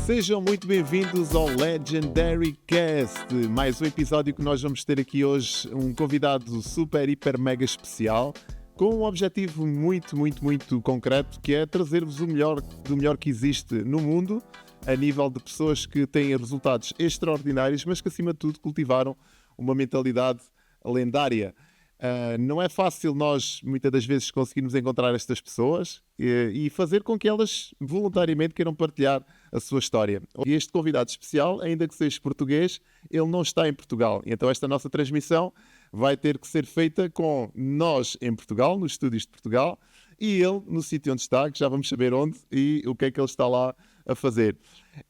Sejam muito bem-vindos ao Legendary Cast, mais um episódio que nós vamos ter aqui hoje, um convidado super, hiper, mega especial, com um objetivo muito concreto, que é trazer-vos o melhor do melhor que existe no mundo, a nível de pessoas que têm resultados extraordinários, mas que acima de tudo cultivaram uma mentalidade lendária. Não é fácil nós, muitas das vezes, conseguirmos encontrar estas pessoas e fazer com que elas voluntariamente queiram partilhar a sua história. E este convidado especial, ainda que seja português, ele não está em Portugal. Então esta nossa transmissão vai ter que ser feita com nós em Portugal, nos estúdios de Portugal, e ele no sítio onde está, que já vamos saber onde e o que é que ele está lá a fazer.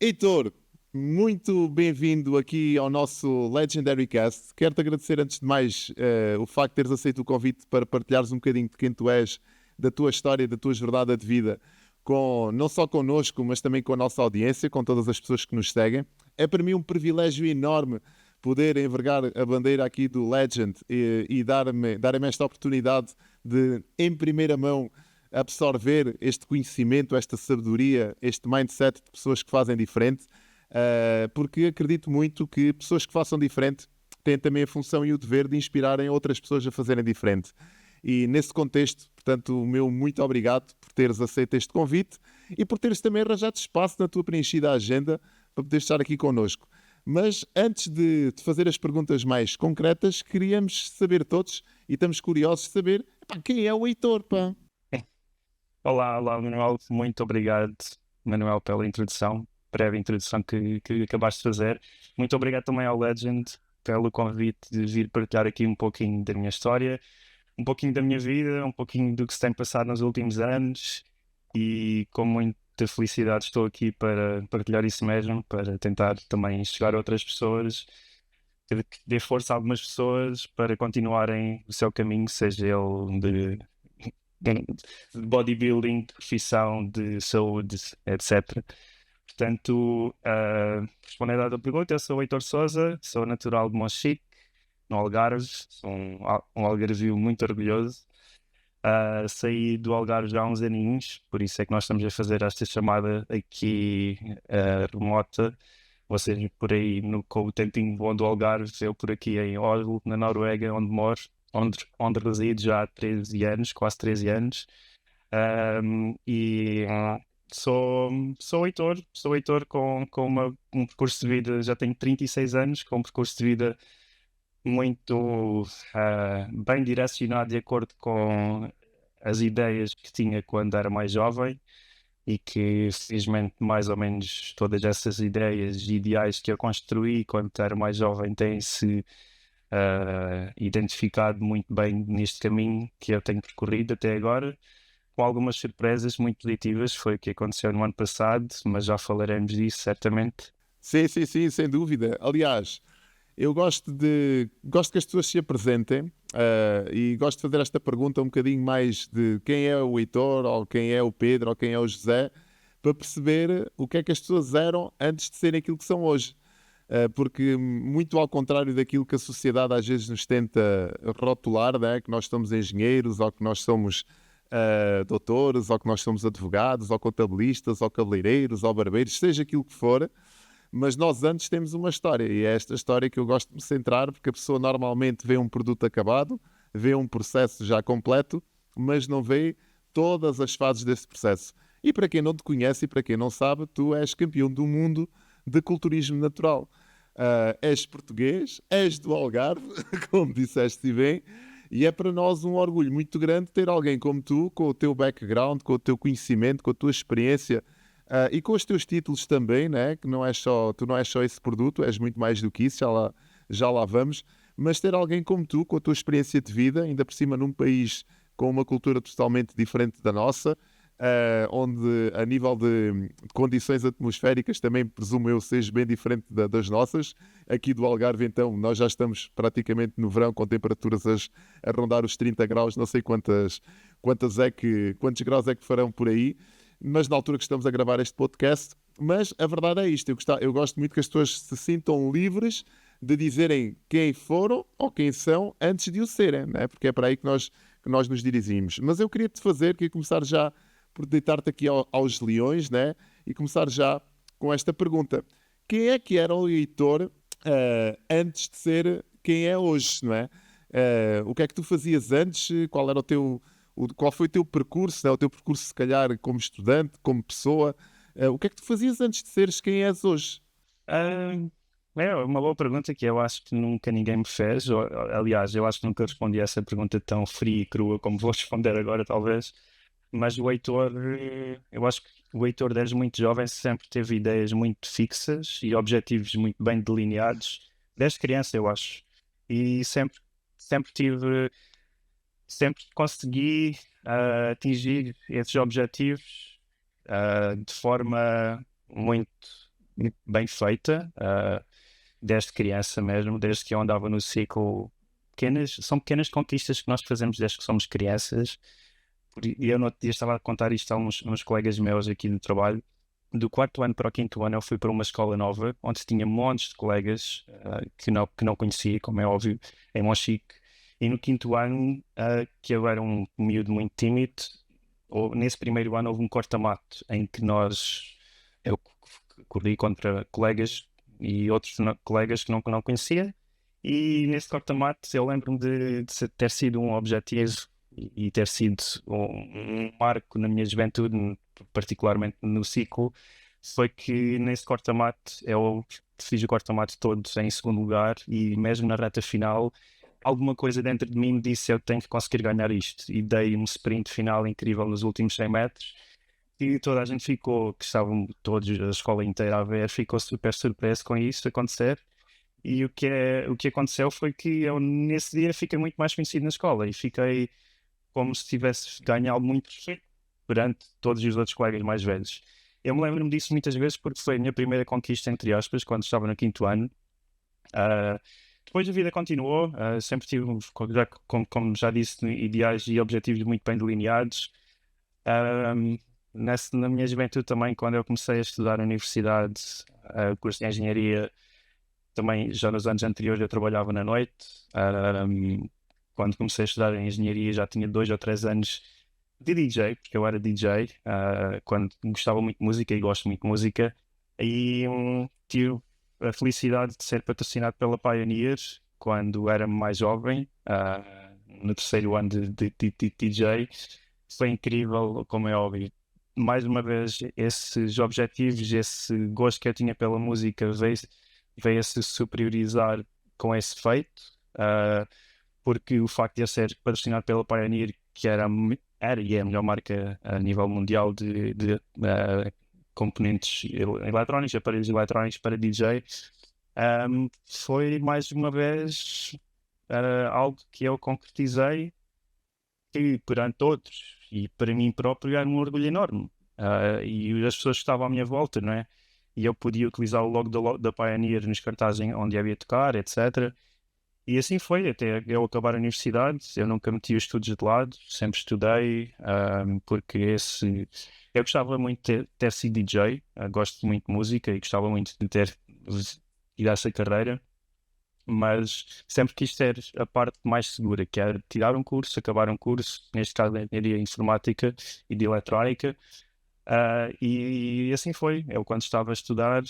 Heitor, muito bem-vindo aqui ao nosso Legendary Cast. Quero-te agradecer antes de mais o facto de teres aceito o convite para partilhares um bocadinho de quem tu és, da tua história, da tua jornada de vida, não só connosco, mas também com a nossa audiência, com todas as pessoas que nos seguem. É para mim um privilégio enorme poder envergar a bandeira aqui do Legend e dar-me esta oportunidade de, em primeira mão, absorver este conhecimento, esta sabedoria, este mindset de pessoas que fazem diferente. Porque acredito muito que pessoas que façam diferente têm também a função e o dever de inspirarem outras pessoas a fazerem diferente. E nesse contexto, portanto, o meu muito obrigado por teres aceito este convite e por teres também arranjado espaço na tua preenchida agenda para poderes estar aqui connosco. Mas antes de te fazer as perguntas mais concretas, queríamos saber todos, e estamos curiosos de saber, quem é o Heitor, pá? Olá, Manuel, muito obrigado, Manuel, pela introdução. Breve introdução que acabaste de fazer. Muito obrigado também ao Legend pelo convite de vir partilhar aqui um pouquinho da minha história, um pouquinho da minha vida, um pouquinho do que se tem passado nos últimos anos, e com muita felicidade estou aqui para partilhar isso mesmo, para tentar também chegar a outras pessoas, que dê força a algumas pessoas para continuarem o seu caminho, seja ele de bodybuilding, de profissão, de saúde, etc. Portanto, respondendo à tua pergunta, eu sou o Heitor Sousa, sou natural de Monchique, no Algarve, sou um algarvio muito orgulhoso. Saí do Algarve já há uns aninhos, por isso é que nós estamos a fazer esta chamada aqui remota. Vocês por aí com o tempinho bom do Algarve, eu por aqui em Oslo, na Noruega, onde moro, onde resido já há 13 anos, quase 13 anos. Sou Heitor com um percurso de vida, já tenho 36 anos, com um percurso de vida muito bem direcionado de acordo com as ideias que tinha quando era mais jovem, e que felizmente mais ou menos todas essas ideias e ideais que eu construí quando era mais jovem têm-se identificado muito bem neste caminho que eu tenho percorrido até agora, com algumas surpresas muito positivas. Foi o que aconteceu no ano passado, mas já falaremos disso certamente. Sim, sem dúvida. Aliás, eu gosto que as pessoas se apresentem e gosto de fazer esta pergunta um bocadinho mais de quem é o Heitor, ou quem é o Pedro, ou quem é o José, para perceber o que é que as pessoas eram antes de serem aquilo que são hoje. Porque muito ao contrário daquilo que a sociedade às vezes nos tenta rotular, né? Que nós somos engenheiros, ou que nós somos doutores, ou que nós somos advogados, ou contabilistas, ou cabeleireiros, ou barbeiros, seja aquilo que for, mas nós antes temos uma história, e é esta história que eu gosto de me centrar, porque a pessoa normalmente vê um produto acabado, vê um processo já completo, mas não vê todas as fases desse processo. E para quem não te conhece e para quem não sabe, tu és campeão do mundo de culturismo natural. És português, és do Algarve, como disseste bem, e é para nós um orgulho muito grande ter alguém como tu, com o teu background, com o teu conhecimento, com a tua experiência e com os teus títulos também, né? Que tu não és só esse produto, és muito mais do que isso, já lá vamos, mas ter alguém como tu, com a tua experiência de vida, ainda por cima num país com uma cultura totalmente diferente da nossa, onde a nível de condições atmosféricas também, presumo eu, seja bem diferente das nossas. Aqui do Algarve, então, nós já estamos praticamente no verão, com temperaturas a rondar os 30 graus, não sei quantos graus é que farão por aí, mas na altura que estamos a gravar este podcast. Mas a verdade é isto, eu gosto muito que as pessoas se sintam livres de dizerem quem foram ou quem são antes de o serem, né? Porque é para aí que que nós nos dirigimos. Mas eu queria começar já por deitar-te aqui aos leões, né? E começar já com esta pergunta. Quem é que era o Heitor antes de ser quem é hoje, não é? O que é que tu fazias antes? Qual era qual foi o teu percurso, né? O teu percurso, se calhar, como estudante, como pessoa? O que é que tu fazias antes de seres quem és hoje? Ah, é uma boa pergunta que eu acho que nunca ninguém me fez. Aliás, eu acho que nunca respondi a essa pergunta tão fria e crua como vou responder agora, talvez. Mas o Heitor, eu acho que o Heitor, desde muito jovem, sempre teve ideias muito fixas e objetivos muito bem delineados, desde criança, eu acho. E sempre tive, sempre consegui atingir esses objetivos de forma muito, muito bem feita, desde criança mesmo, desde que eu andava no ciclo. São pequenas conquistas que nós fazemos desde que somos crianças. E eu no outro dia estava a contar isto a uns colegas meus aqui no trabalho. Do quarto ano para o quinto ano, eu fui para uma escola nova, onde tinha montes de colegas que não conhecia, como é óbvio, em Monchique. E no quinto ano, que eu era um miúdo muito tímido, nesse primeiro ano houve um corta-mato, em que eu corri contra colegas e outros colegas que não conhecia. E nesse corta-mato eu lembro-me de ter sido um objetivo e ter sido um marco na minha juventude, particularmente no ciclo, foi que nesse corta-mato eu fiz o corta-mato todo em segundo lugar e mesmo na reta final alguma coisa dentro de mim me disse eu tenho que conseguir ganhar isto e dei um sprint final incrível nos últimos 100 metros e toda a gente ficou, que estavam todos, a escola inteira a ver, ficou super surpreso com isso acontecer. E o que aconteceu foi que eu nesse dia fiquei muito mais conhecido na escola e fiquei como se tivesse ganho algo muito perfeito perante todos os outros colegas mais velhos. Eu me lembro-me disso muitas vezes porque foi a minha primeira conquista, entre aspas, quando estava no quinto ano. Ah, depois a vida continuou, sempre tive, como já disse, ideais e objetivos muito bem delineados. Ah, na minha juventude também, quando eu comecei a estudar na universidade, curso de engenharia, também já nos anos anteriores eu trabalhava na noite. Quando comecei a estudar em engenharia já tinha 2 ou 3 anos de DJ, porque eu era DJ, quando gostava muito de música e gosto muito de música. E tive a felicidade de ser patrocinado pela Pioneer quando era mais jovem, no terceiro ano de DJ. Foi incrível, como é óbvio. Mais uma vez, esses objetivos, esse gosto que eu tinha pela música veio a se superiorizar com esse feito, porque o facto de eu ser patrocinado pela Pioneer, que era e é a melhor marca a nível mundial de componentes eletrónicos, aparelhos eletrónicos para DJ, foi mais uma vez algo que eu concretizei que perante outros e para mim próprio era um orgulho enorme. E as pessoas que estavam à minha volta, não é? E eu podia utilizar o logo da Pioneer nos cartazes onde eu ia tocar, etc. E assim foi, até eu acabar a universidade. Eu nunca meti os estudos de lado, sempre estudei, porque eu gostava muito de ter sido DJ, gosto muito de música e gostava muito de ter ido a essa carreira, mas sempre quis ter a parte mais segura, que era tirar um curso, acabar um curso, neste caso de engenharia informática e de eletrónica. E assim foi. Eu, quando estava a estudar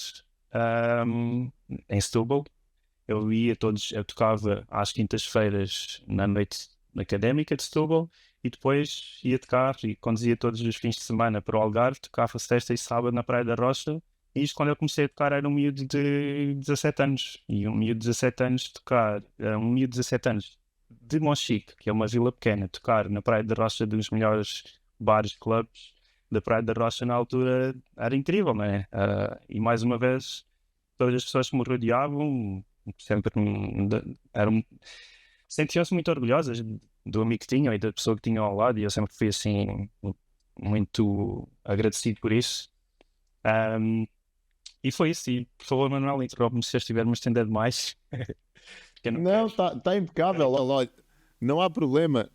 em Setúbal, eu tocava às quintas-feiras na noite académica de Setúbal e depois ia tocar e conduzia todos os fins de semana para o Algarve, tocava sexta e sábado na Praia da Rocha. E isto, quando eu comecei a tocar, era um miúdo de 17 anos. E um miúdo de 17 anos tocar, um miúdo de 17 anos de Monchique, que é uma vila pequena, tocar na Praia da Rocha, dos melhores bares, clubes da Praia da Rocha na altura, era incrível, não é? E mais uma vez, todas as pessoas que me rodeavam sempre sentiam-se muito orgulhosas do amigo que tinham e da pessoa que tinham ao lado, e eu sempre fui assim muito agradecido por isso. E foi isso. E por favor, Manuel, interrompe-me se eu estiver-me a estender demais. Porque eu não Não, quero. está impecável. Olha, não há problema.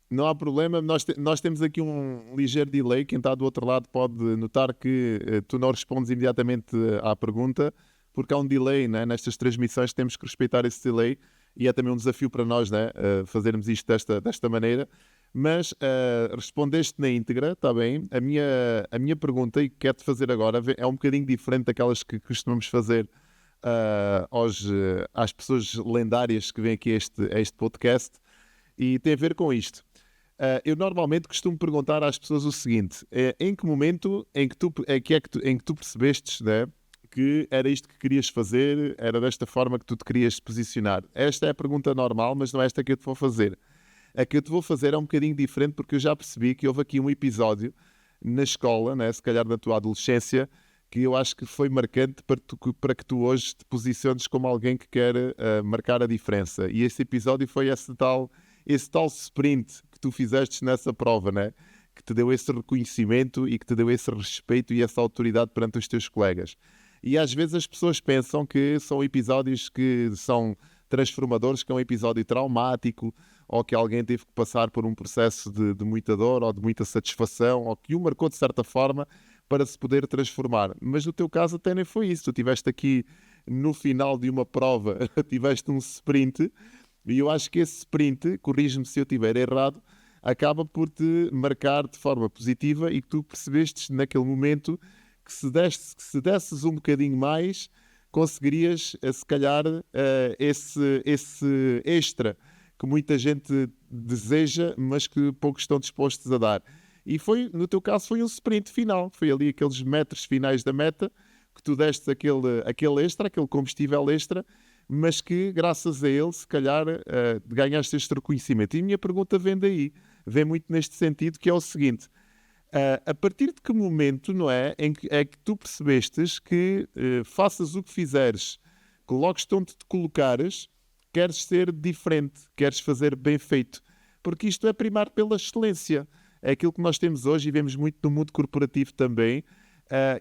Não há problema. Nós temos aqui um ligeiro delay. Quem está do outro lado pode notar que tu não respondes imediatamente à pergunta, porque há um delay, né? Nestas transmissões temos que respeitar esse delay e é também um desafio para nós, né? Fazermos isto desta maneira. Mas respondeste na íntegra, está bem? A minha pergunta, e que quero-te fazer agora, é um bocadinho diferente daquelas que costumamos fazer às pessoas lendárias que vêm aqui a este podcast, e tem a ver com isto. Eu normalmente costumo perguntar às pessoas o seguinte: em que momento em que tu percebestes, né, que era isto que querias fazer, era desta forma que tu te querias posicionar? Esta é a pergunta normal, mas não é esta que eu te vou fazer. A que eu te vou fazer é um bocadinho diferente, porque eu já percebi que houve aqui um episódio na escola, né, se calhar na tua adolescência, que eu acho que foi marcante para que tu hoje te posiciones como alguém que quer marcar a diferença. E esse episódio foi esse tal sprint que tu fizeste nessa prova, né? Que te deu esse reconhecimento e que te deu esse respeito e essa autoridade perante os teus colegas. E às vezes as pessoas pensam que são episódios que são transformadores, que é um episódio traumático, ou que alguém teve que passar por um processo de muita dor ou de muita satisfação, ou que o marcou de certa forma para se poder transformar. Mas no teu caso até nem foi isso. Tu tiveste aqui no final de uma prova, tiveste um sprint, e eu acho que esse sprint, corrige-me se eu estiver errado, acaba por te marcar de forma positiva e que tu percebestes naquele momento que se desses um bocadinho mais, conseguirias, se calhar, esse extra que muita gente deseja, mas que poucos estão dispostos a dar. E foi, no teu caso, foi um sprint final. Foi ali aqueles metros finais da meta que tu deste aquele extra, aquele combustível extra, mas que, graças a ele, se calhar, ganhaste este reconhecimento. E a minha pergunta vem daí. Vem muito neste sentido, que é o seguinte. A partir de que momento, não é, em que é que tu percebestes que faças o que fizeres, que logo estão de te colocares, queres ser diferente, queres fazer bem feito, porque isto é primar pela excelência. É aquilo que nós temos hoje e vemos muito no mundo corporativo também.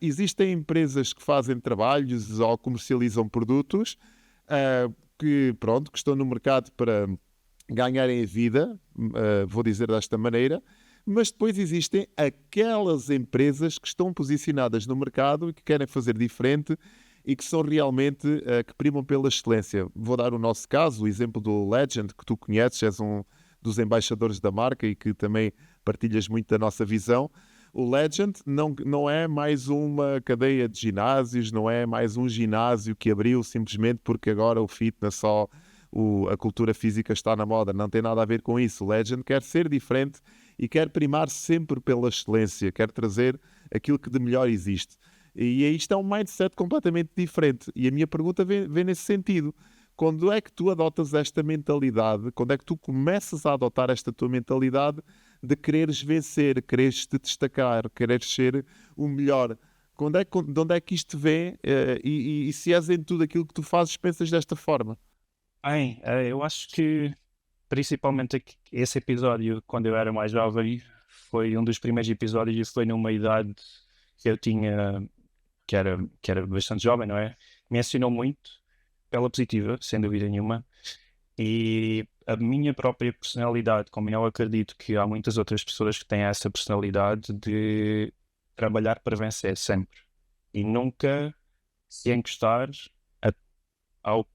Existem empresas que fazem trabalhos ou comercializam produtos que estão no mercado para ganharem a vida, vou dizer desta maneira, mas depois existem aquelas empresas que estão posicionadas no mercado e que querem fazer diferente e que são realmente, que primam pela excelência. Vou dar o nosso caso, o exemplo do Legend, que tu conheces, és um dos embaixadores da marca e que também partilhas muito da nossa visão. O Legend não é mais uma cadeia de ginásios, não é mais um ginásio que abriu simplesmente porque agora o fitness só, a cultura física está na moda. Não tem nada a ver com isso. O Legend quer ser diferente e quer primar sempre pela excelência, quer trazer aquilo que de melhor existe. E isto é um mindset completamente diferente. E a minha pergunta vem nesse sentido. Quando é que tu adotas esta mentalidade? Quando é que tu começas a adotar esta tua mentalidade de quereres vencer, quereres te destacar, quereres ser o melhor? De onde é que isto vem? E se és em tudo aquilo que tu fazes, pensas desta forma? Bem, eu acho que principalmente esse episódio, quando eu era mais jovem, foi um dos primeiros episódios e foi numa idade que eu tinha, que era bastante jovem, não é? Me ensinou muito pela positiva, sem dúvida nenhuma, e a minha própria personalidade, como eu acredito que há muitas outras pessoas que têm essa personalidade de trabalhar para vencer sempre e nunca se encostar a- ao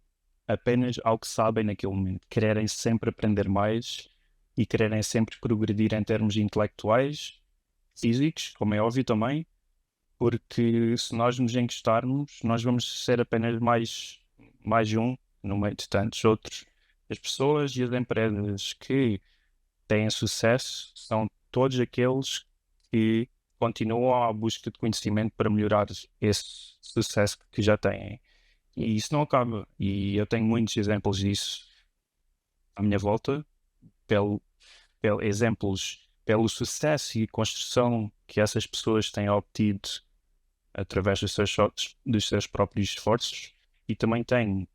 apenas ao que sabem naquele momento. Quererem sempre aprender mais e quererem sempre progredir em termos intelectuais, físicos, como é óbvio também, porque se nós nos encostarmos, nós vamos ser apenas mais um no meio de tantos outros. As pessoas e as empresas que têm sucesso são todos aqueles que continuam à busca de conhecimento para melhorar esse sucesso que já têm. E isso não acaba. E eu tenho muitos exemplos disso à minha volta, pelo, pelo sucesso e construção que essas pessoas têm obtido através dos seus próprios esforços. E também tenho,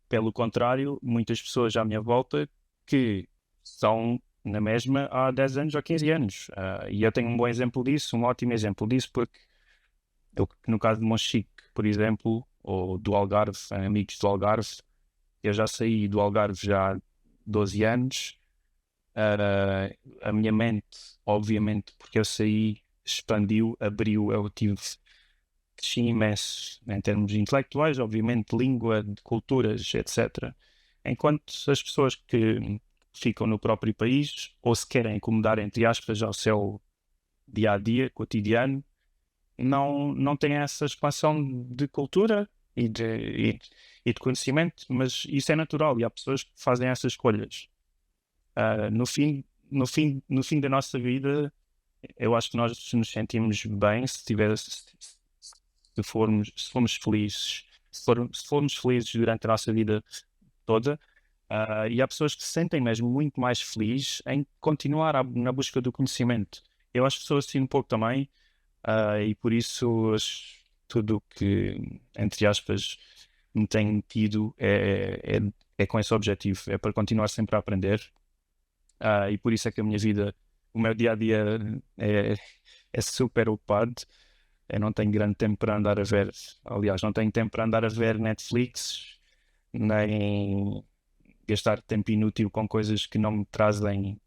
pelo contrário, muitas pessoas à minha volta que são na mesma há 10 anos ou 15 anos. E eu tenho um bom exemplo disso, um ótimo exemplo disso, porque no caso de Monchique, por exemplo, ou do Algarve, amigos do Algarve, eu já saí do Algarve já há 12 anos. A minha mente, obviamente, porque eu saí, expandiu, abriu, cresci imenso em termos intelectuais, obviamente, língua, de culturas, etc. Enquanto as pessoas que ficam no próprio país, ou se querem acomodar, entre aspas, ao seu dia-a-dia, cotidiano, não têm essa expansão de cultura e de conhecimento, mas isso é natural e há pessoas que fazem essas escolhas. No fim da nossa vida, eu acho que nós nos sentimos bem se formos felizes, se formos felizes durante a nossa vida toda. E há pessoas que se sentem mesmo muito mais felizes em continuar na busca do conhecimento. Eu acho que sou assim um pouco também, e por isso tudo o que, entre aspas, me tem metido é com esse objetivo, é para continuar sempre a aprender. E por isso é que a minha vida, o meu dia-a-dia é super ocupado. Eu não tenho grande tempo para andar a ver, aliás, não tenho tempo para andar a ver Netflix, nem gastar tempo inútil com coisas que não me trazem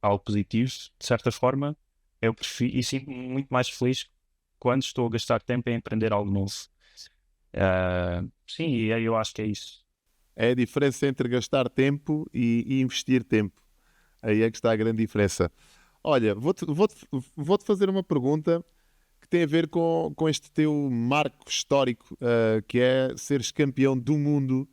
algo positivo. De certa forma, eu prefiro e sinto-me muito mais feliz quando estou a gastar tempo em aprender algo novo. Sim, e eu acho que é isso. É a diferença entre gastar tempo e investir tempo. Aí é que está a grande diferença. Olha, vou-te fazer uma pergunta que tem a ver com este teu marco histórico, que é seres campeão do mundo.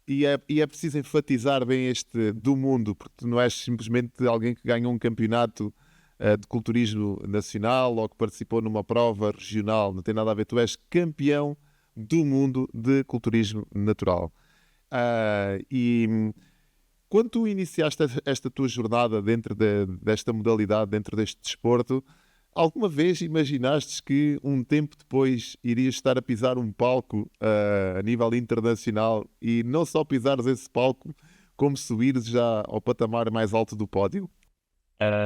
E é preciso enfatizar bem este do mundo, porque tu não és simplesmente alguém que ganhou um campeonato de culturismo nacional ou que participou numa prova regional. Não tem nada a ver. Tu és campeão do mundo de culturismo natural. E quando tu iniciaste esta tua jornada dentro desta modalidade, dentro deste desporto, alguma vez imaginaste que um tempo depois irias estar a pisar um palco a nível internacional e não só pisares esse palco, como subires já ao patamar mais alto do pódio? Ah,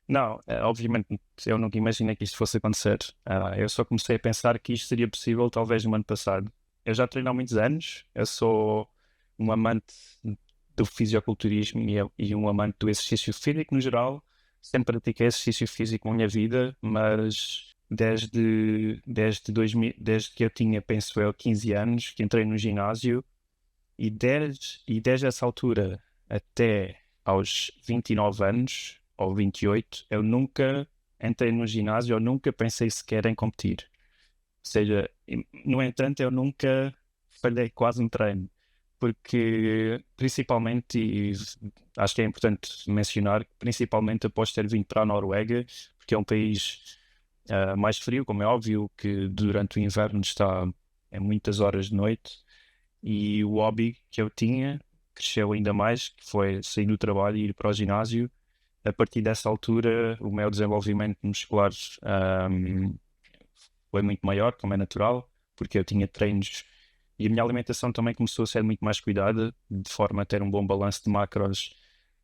não, obviamente eu nunca imaginei que isto fosse acontecer. Eu só comecei a pensar que isto seria possível talvez no ano passado. Eu já treino há muitos anos, eu sou um amante do fisiculturismo e um amante do exercício físico no geral. Sempre pratiquei exercício físico na minha vida, mas desde que eu tinha, penso eu, 15 anos, que entrei no ginásio, e desde essa altura até aos 29 anos, ou 28, eu nunca entrei no ginásio, eu nunca pensei sequer em competir. Ou seja, no entanto, eu nunca falhei quase um treino, porque principalmente, e acho que é importante mencionar, principalmente após ter vindo para a Noruega, porque é um país mais frio, como é óbvio, que durante o inverno está em muitas horas de noite, e o hobby que eu tinha cresceu ainda mais, que foi sair do trabalho e ir para o ginásio. A partir dessa altura, o meu desenvolvimento muscular foi muito maior, como é natural, porque eu tinha treinos e a minha alimentação também começou a ser muito mais cuidada, de forma a ter um bom balanço de macros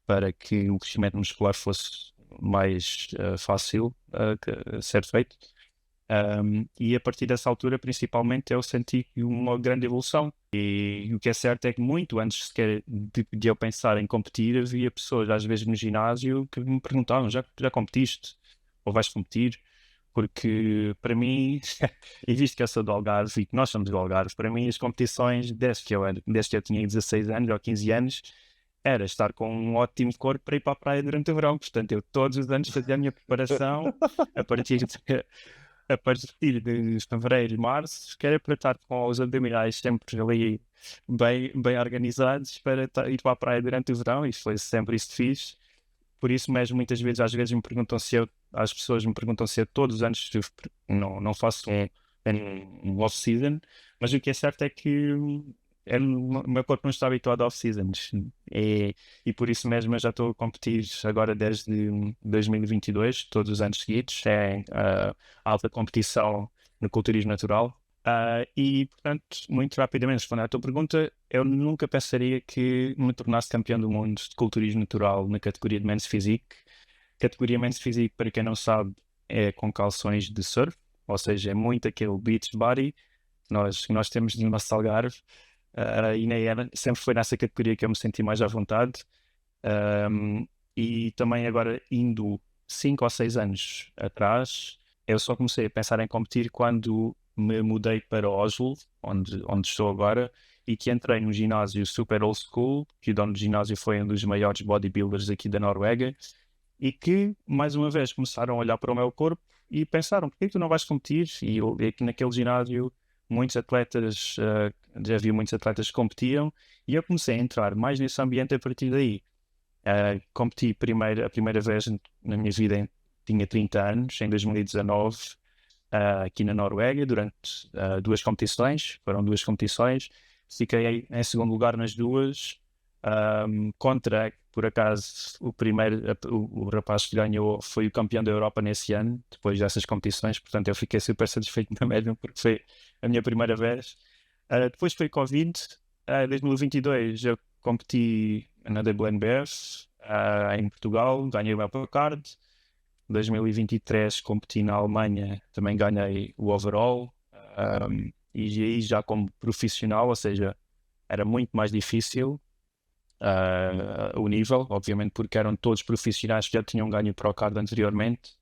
para que o crescimento muscular fosse mais fácil a ser feito. E a partir dessa altura, principalmente, eu senti uma grande evolução. E o que é certo é que muito antes sequer de eu pensar em competir, havia pessoas, às vezes no ginásio, que me perguntavam: já competiste? Ou vais competir? Porque para mim, e visto que eu sou do Algarve e que nós somos do Algarve, para mim as competições, desde que eu tinha 16 anos ou 15 anos, era estar com um ótimo corpo para ir para a praia durante o verão. Portanto, eu todos os anos fazia a minha preparação a partir de fevereiro, março, que era para estar com os abdominais sempre ali bem organizados para ir para a praia durante o verão, e foi sempre isso que fiz. Por isso mesmo, às vezes as pessoas me perguntam se eu todos os anos não faço um off-season, mas o que é certo é que o meu corpo não está habituado a off-seasons, e por isso mesmo eu já estou a competir agora desde 2022, todos os anos seguidos, alta competição no culturismo natural. E, portanto, muito rapidamente respondendo à tua pergunta, eu nunca pensaria que me tornasse campeão do mundo de culturismo natural na categoria de Men's Physique. Categoria Men's Physique, para quem não sabe, é com calções de surf, ou seja, é muito aquele beach body que nós temos no nosso Algarve. Sempre foi nessa categoria que eu me senti mais à vontade. E também agora, indo 5 ou 6 anos atrás, eu só comecei a pensar em competir quando me mudei para Oslo, onde estou agora, e que entrei num ginásio super old school, que o dono do ginásio foi um dos maiores bodybuilders aqui da Noruega, e que, mais uma vez, começaram a olhar para o meu corpo e pensaram, por que tu não vais competir? E aqui naquele ginásio, muitos atletas, já havia muitos atletas que competiam, e eu comecei a entrar mais nesse ambiente a partir daí. Competi a primeira vez na minha vida, tinha 30 anos, em 2019, aqui na Noruega, durante duas competições, foram duas competições, fiquei em segundo lugar nas duas, contra, por acaso, o rapaz que ganhou foi o campeão da Europa nesse ano, depois dessas competições, portanto eu fiquei super satisfeito na mesma, porque foi a minha primeira vez. Depois foi Covid, em 2022 eu competi na WNBF, em Portugal, ganhei o meu card. 2023 competi na Alemanha, também ganhei o overall, e aí já como profissional, ou seja, era muito mais difícil o nível, obviamente porque eram todos profissionais que já tinham ganho o Pro Card anteriormente,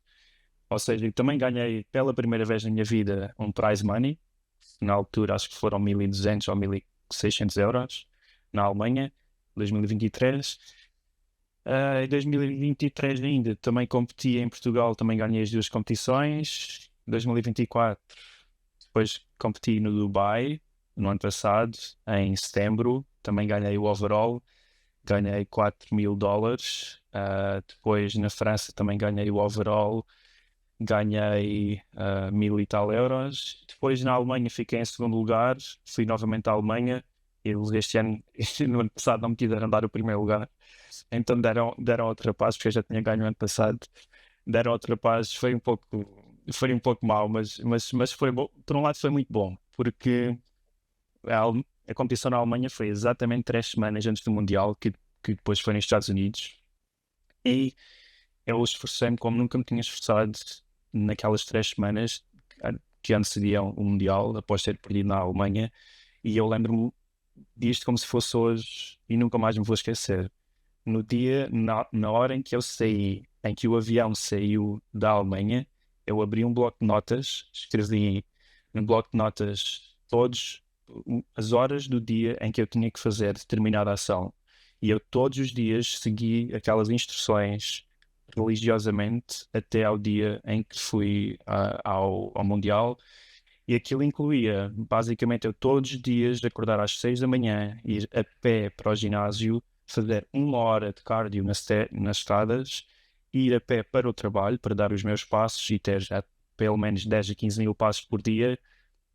ou seja, também ganhei pela primeira vez na minha vida um prize money, na altura acho que foram 1.200 ou 1.600 euros, na Alemanha, 2023. Em 2023 ainda também competi em Portugal, também ganhei as duas competições. 2024 depois competi no Dubai no ano passado, em setembro, também ganhei o overall, ganhei 4.000 dólares. Depois na França também ganhei o overall, ganhei 1.000 e tal euros. Depois na Alemanha fiquei em segundo lugar, fui novamente à Alemanha. Eles este ano, no ano passado, não me quiseram dar o primeiro lugar, então deram outro rapaz, porque eu já tinha ganho no ano passado. Deram outro rapaz, foi um pouco mau, mas foi bom. Por um lado foi muito bom, porque a competição na Alemanha foi exatamente 3 semanas antes do Mundial, que depois foi nos Estados Unidos, e eu esforcei-me como nunca me tinha esforçado naquelas 3 semanas que antecediam o Mundial, após ter perdido na Alemanha, e eu lembro-me disto como se fosse hoje e nunca mais me vou esquecer. No dia, na hora em que eu saí, em que o avião saiu da Alemanha, eu abri um bloco de notas, escrevi no bloco de notas todas as horas do dia em que eu tinha que fazer determinada ação. E eu todos os dias segui aquelas instruções religiosamente até ao dia em que fui ao Mundial. E aquilo incluía, basicamente, eu todos os dias acordar às 6 da manhã, ir a pé para o ginásio, fazer 1 hora de cardio nas estradas, ir a pé para o trabalho, para dar os meus passos e ter já pelo menos 10 a 15 mil passos por dia,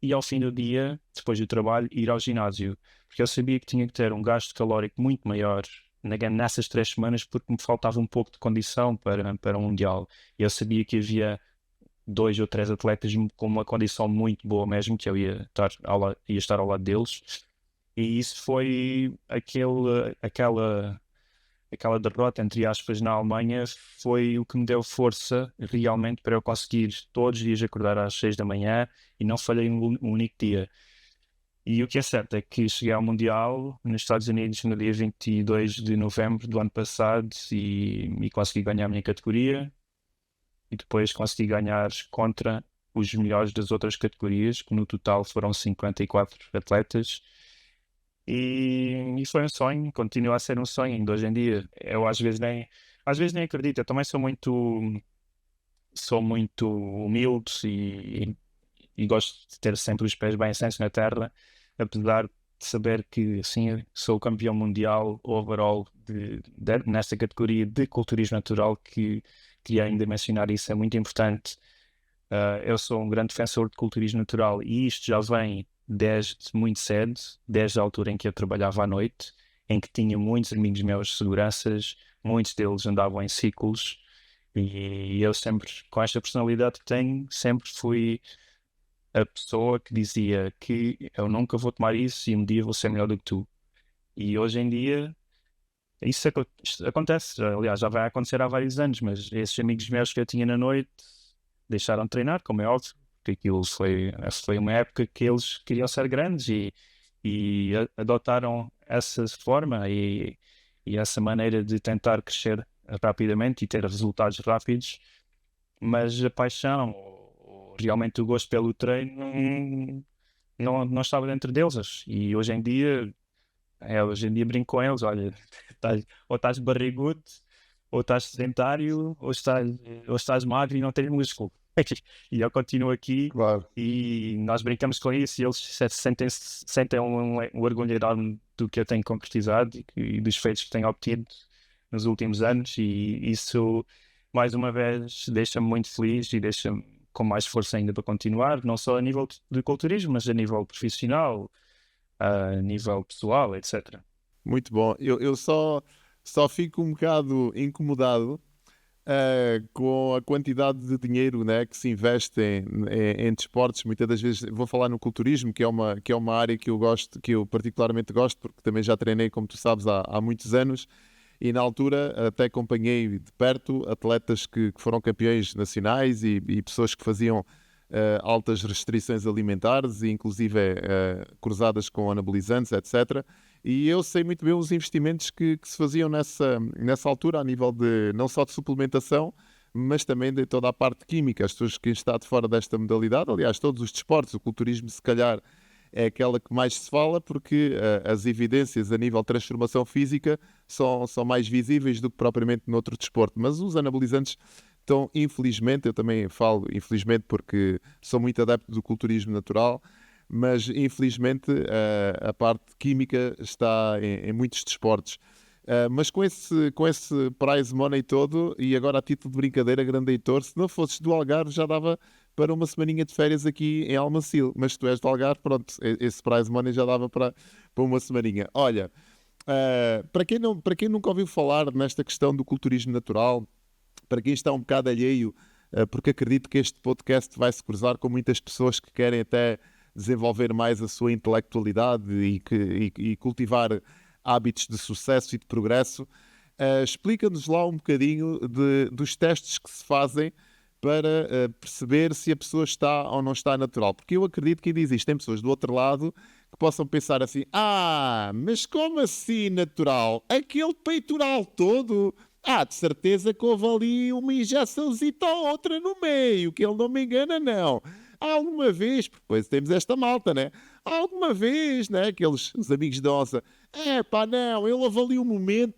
e ao fim do dia, depois do trabalho, ir ao ginásio. Porque eu sabia que tinha que ter um gasto calórico muito maior nessas 3 semanas, porque me faltava um pouco de condição para o Mundial. E eu sabia que havia 2 ou 3 atletas com uma condição muito boa mesmo, que eu ia estar ao lado deles, e isso foi aquela derrota, entre aspas, na Alemanha, foi o que me deu força realmente para eu conseguir todos os dias acordar às 6 da manhã e não falhei um único dia. E o que é certo é que cheguei ao Mundial nos Estados Unidos no dia 22 de novembro do ano passado e consegui ganhar a minha categoria. E depois consegui ganhar contra os melhores das outras categorias, que no total foram 54 atletas. E foi um sonho, continua a ser um sonho ainda hoje em dia. Eu às vezes nem acredito, eu também sou muito humilde e gosto de ter sempre os pés bem assentos na terra, apesar de saber que sim, sou o campeão mundial overall nesta categoria de culturismo natural, que queria ainda mencionar isso, é muito importante. Eu sou um grande defensor de culturismo natural e isto já vem desde muito cedo, desde a altura em que eu trabalhava à noite, em que tinha muitos amigos meus seguranças, muitos deles andavam em ciclos, e eu sempre, com esta personalidade que tenho, sempre fui a pessoa que dizia que eu nunca vou tomar isso e um dia vou ser melhor do que tu. E hoje em dia isto acontece, aliás, já vai acontecer há vários anos, mas esses amigos meus que eu tinha na noite deixaram de treinar, como é óbvio, porque aquilo foi uma época que eles queriam ser grandes e adotaram essa forma e essa maneira de tentar crescer rapidamente e ter resultados rápidos, mas a paixão, ou realmente o gosto pelo treino, não estava dentro deles. E hoje em dia brinco com eles, olha, ou estás barrigudo, ou estás sedentário, ou estás magro e não tens músculo. E eu continuo aqui Claro. e nós brincamos com isso e eles sentem um orgulho enorme do que eu tenho concretizado e dos feitos que tenho obtido nos últimos anos, e isso, mais uma vez, deixa-me muito feliz e deixa-me com mais força ainda para continuar, não só a nível de culturismo, mas a nível profissional, a nível pessoal, etc. Muito bom. Eu só fico um bocado incomodado com a quantidade de dinheiro, né, que se investe em desportos. Muitas das vezes vou falar no culturismo, que é uma área que eu gosto, que eu particularmente gosto, porque também já treinei, como tu sabes, há muitos anos. E na altura até acompanhei de perto atletas que foram campeões nacionais e pessoas que faziam altas restrições alimentares e inclusive cruzadas com anabolizantes, etc. E eu sei muito bem os investimentos que se faziam nessa altura, a nível de não só de suplementação, mas também de toda a parte química. As pessoas que estão de fora desta modalidade, aliás, todos os desportos, o culturismo se calhar é aquela que mais se fala, porque as evidências a nível de transformação física são mais visíveis do que propriamente noutro desporto. Mas os anabolizantes estão, infelizmente, eu também falo infelizmente porque sou muito adepto do culturismo natural, mas infelizmente a parte química está em muitos desportos. Mas com esse prize money todo, e agora a título de brincadeira, grande Heitor, se não fosses do Algarve já dava para uma semaninha de férias aqui em Almacil, mas se tu és do Algarve, pronto, esse prize money já dava para uma semaninha. Olha, para quem nunca ouviu falar nesta questão do culturismo natural, para quem está um bocado alheio, porque acredito que este podcast vai se cruzar com muitas pessoas que querem até desenvolver mais a sua intelectualidade e cultivar hábitos de sucesso e de progresso. Explica-nos lá um bocadinho dos testes que se fazem para perceber se a pessoa está ou não está natural. Porque eu acredito que ainda existem pessoas do outro lado que possam pensar assim: mas como assim natural? Aquele peitoral todo? De certeza que houve ali uma injeçãozita ou outra no meio, que ele não me engana, não. Alguma vez, porque depois temos esta malta, né? Alguma vez, né? Aqueles os amigos da nossa, não, ele houve ali um momento,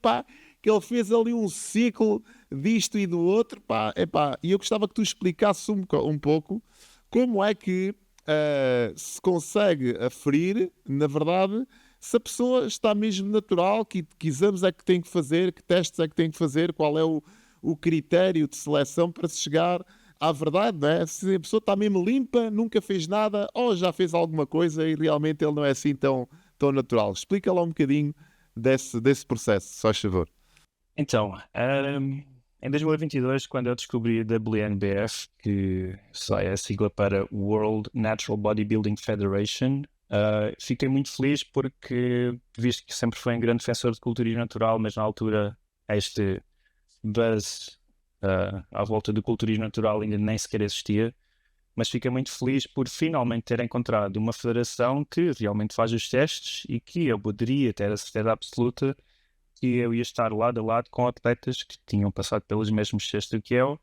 que ele fez ali um ciclo disto e do outro, e eu gostava que tu explicasses um pouco como é que se consegue aferir, na verdade, se a pessoa está mesmo natural, que exames é que tem que fazer, que testes é que tem que fazer, qual é o critério de seleção para se chegar à verdade, não é? Se a pessoa está mesmo limpa, nunca fez nada, ou já fez alguma coisa e realmente ele não é assim tão natural. Explica lá um bocadinho desse processo, se faz favor. Então, em 2022, quando eu descobri a WNBF, que é a sigla para World Natural Bodybuilding Federation, fiquei muito feliz porque, visto que sempre fui um grande defensor de culturismo natural, mas na altura este buzz à volta do culturismo natural ainda nem sequer existia, mas fiquei muito feliz por finalmente ter encontrado uma federação que realmente faz os testes e que eu poderia ter a certeza absoluta que eu ia estar lado a lado com atletas que tinham passado pelos mesmos testes que eu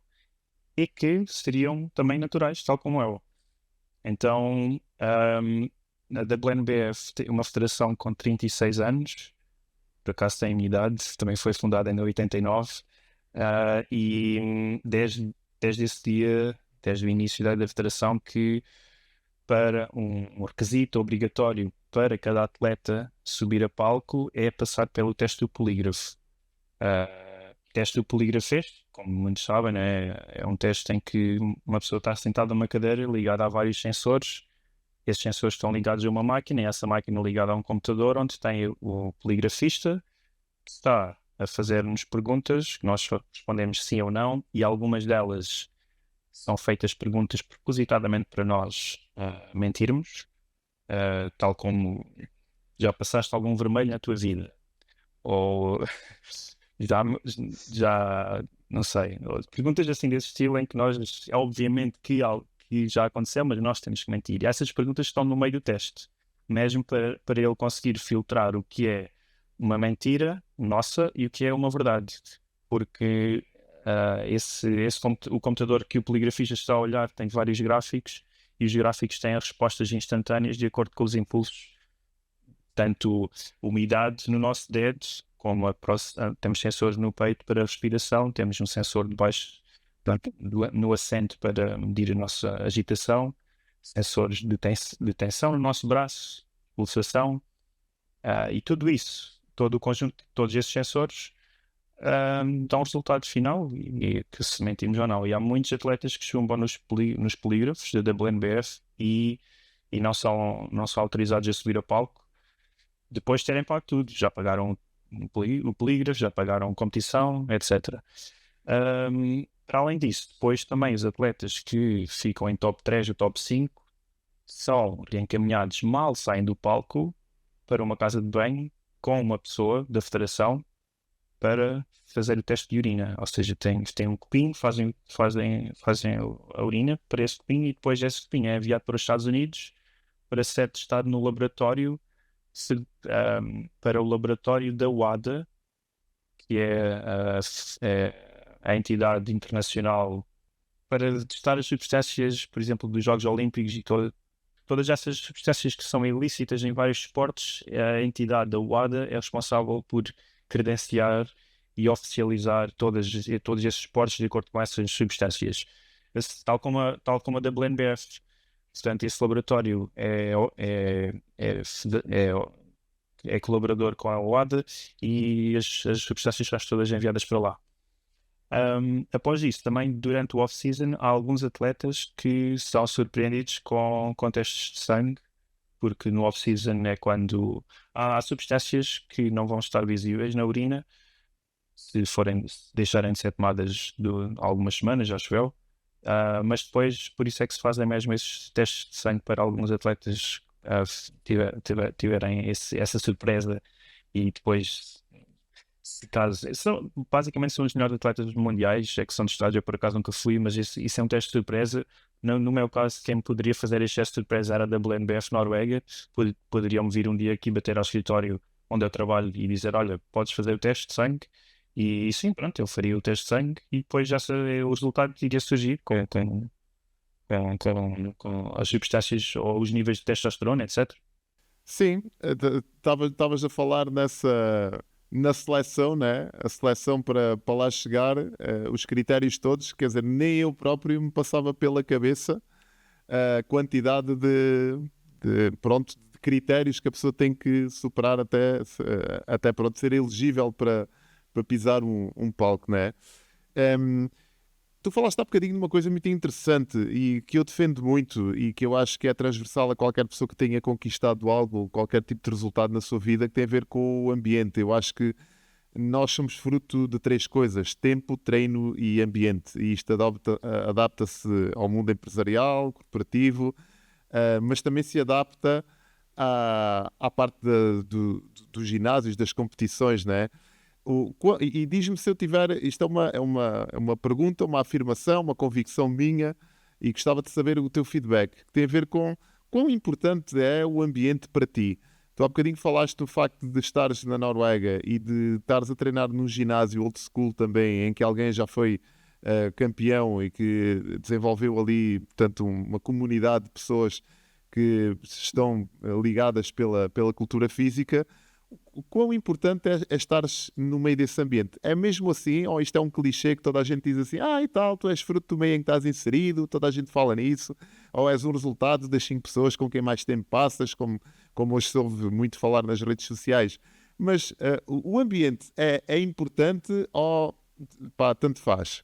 e que seriam também naturais, tal como eu. Então, a WNBF tem uma federação com 36 anos, por acaso tem a minha idade, também foi fundada em 89, e desde esse dia, desde o início da federação, que para um requisito obrigatório para cada atleta subir a palco é passar pelo teste do polígrafo. O teste do polígrafo, como muitos sabem, né, é um teste em que uma pessoa está sentada numa cadeira ligada a vários sensores. Esses sensores estão ligados a uma máquina e essa máquina ligada a um computador onde tem o poligrafista que está a fazer-nos perguntas que nós respondemos sim ou não, e algumas delas são feitas perguntas propositadamente para nós mentirmos, tal como já passaste algum vermelho na tua vida, ou já não sei, perguntas assim desse estilo em que nós, obviamente que algo que já aconteceu, mas nós temos que mentir. E essas perguntas estão no meio do teste, mesmo para ele conseguir filtrar o que é uma mentira nossa e o que é uma verdade, porque o computador que o poligrafista está a olhar tem vários gráficos e os gráficos têm as respostas instantâneas de acordo com os impulsos, tanto umidade no nosso dedo, como temos sensores no peito para a respiração, temos um sensor debaixo no assento para medir a nossa agitação, sensores de tensão no nosso braço, pulsação, e tudo isso, todo o conjunto, todos esses sensores dão um resultado final e que se mentimos ou não. E há muitos atletas que chumbam nos polígrafos da WNBF e não são autorizados a subir a palco depois de terem pago tudo. Já pagaram o polígrafo, já pagaram competição, etc. Para além disso, depois também os atletas que ficam em top 3 ou top 5 são encaminhados, mal saem do palco, para uma casa de banho com uma pessoa da federação para fazer o teste de urina. Ou seja, tem um copinho, fazem a urina para esse copinho e depois esse copinho é enviado para os Estados Unidos para ser testado no laboratório, para o laboratório da WADA, que é a entidade internacional para testar as substâncias, por exemplo, dos Jogos Olímpicos e todas essas substâncias que são ilícitas em vários esportes. A entidade da WADA é responsável por credenciar e oficializar todos esses esportes de acordo com essas substâncias, tal como a WNBF. Portanto, esse laboratório é colaborador com a WADA e as substâncias são todas enviadas para lá. Após isso, também durante o off-season, há alguns atletas que são surpreendidos com testes de sangue, porque no off-season é quando há substâncias que não vão estar visíveis na urina se deixarem de ser tomadas algumas semanas, acho eu. Mas depois, por isso é que se fazem mesmo esses testes de sangue para alguns atletas tiverem essa surpresa e depois, se caso, basicamente são os melhores atletas mundiais, é que são testados. Eu por acaso nunca fui, mas isso é um teste de surpresa. No meu caso, quem poderia fazer este teste de surpresa era a WNBF Noruega. Poderiam vir um dia aqui bater ao escritório onde eu trabalho e dizer: olha, podes fazer o teste de sangue. E sim, pronto, eu faria o teste de sangue e depois já o resultado iria surgir com as substâncias ou os níveis de testosterona, etc. Sim, estavas a falar na seleção, né? A seleção para lá chegar, os critérios todos, quer dizer, nem eu próprio me passava pela cabeça a quantidade de critérios que a pessoa tem que superar até pronto, ser elegível para pisar um palco, né? Tu falaste há bocadinho de uma coisa muito interessante e que eu defendo muito e que eu acho que é transversal a qualquer pessoa que tenha conquistado algo, qualquer tipo de resultado na sua vida, que tem a ver com o ambiente. Eu acho que nós somos fruto de 3 coisas: tempo, treino e ambiente. E isto adapta-se ao mundo empresarial, corporativo, mas também se adapta à parte dos ginásios, das competições, né? E diz-me se eu tiver... Isto é uma pergunta, uma afirmação, uma convicção minha, e gostava de saber o teu feedback, que tem a ver com quão importante é o ambiente para ti. Tu há bocadinho falaste do facto de estares na Noruega e de estares a treinar num ginásio old school também, em que alguém já foi campeão e que desenvolveu ali, portanto, uma comunidade de pessoas que estão ligadas pela cultura física. O quão importante é estares no meio desse ambiente? É mesmo assim? Ou isto é um clichê que toda a gente diz assim: e tal, tu és fruto do meio em que estás inserido, toda a gente fala nisso? Ou és um resultado das 5 pessoas com quem mais tempo passas, como hoje se ouve muito falar nas redes sociais? Mas o ambiente é importante ou tanto faz?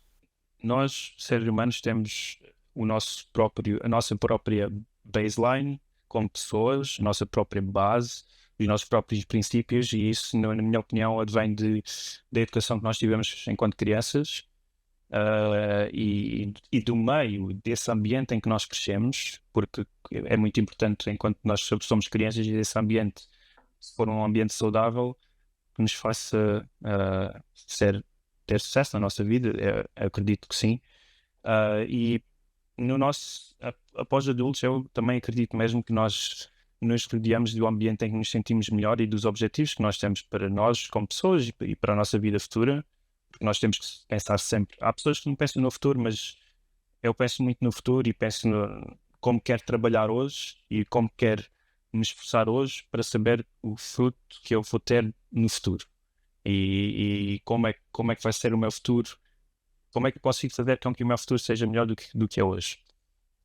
Nós, seres humanos, temos a nossa própria baseline como pessoas, a nossa própria base, os nossos próprios princípios, e isso, na minha opinião, advém da educação que nós tivemos enquanto crianças, e do meio desse ambiente em que nós crescemos, porque é muito importante, enquanto nós somos crianças, e esse ambiente, se for um ambiente saudável, que nos faça ter sucesso na nossa vida, acredito que sim. E após adultos, eu também acredito mesmo que nós nos rodeamos do ambiente em que nos sentimos melhor e dos objetivos que nós temos para nós como pessoas e para a nossa vida futura, porque nós temos que pensar sempre. Há pessoas que não pensam no futuro, mas eu penso muito no futuro e penso como quero trabalhar hoje e como quero me esforçar hoje para saber o fruto que eu vou ter no futuro. E como é que vai ser o meu futuro, como é que eu consigo fazer com que o meu futuro seja melhor do que é hoje.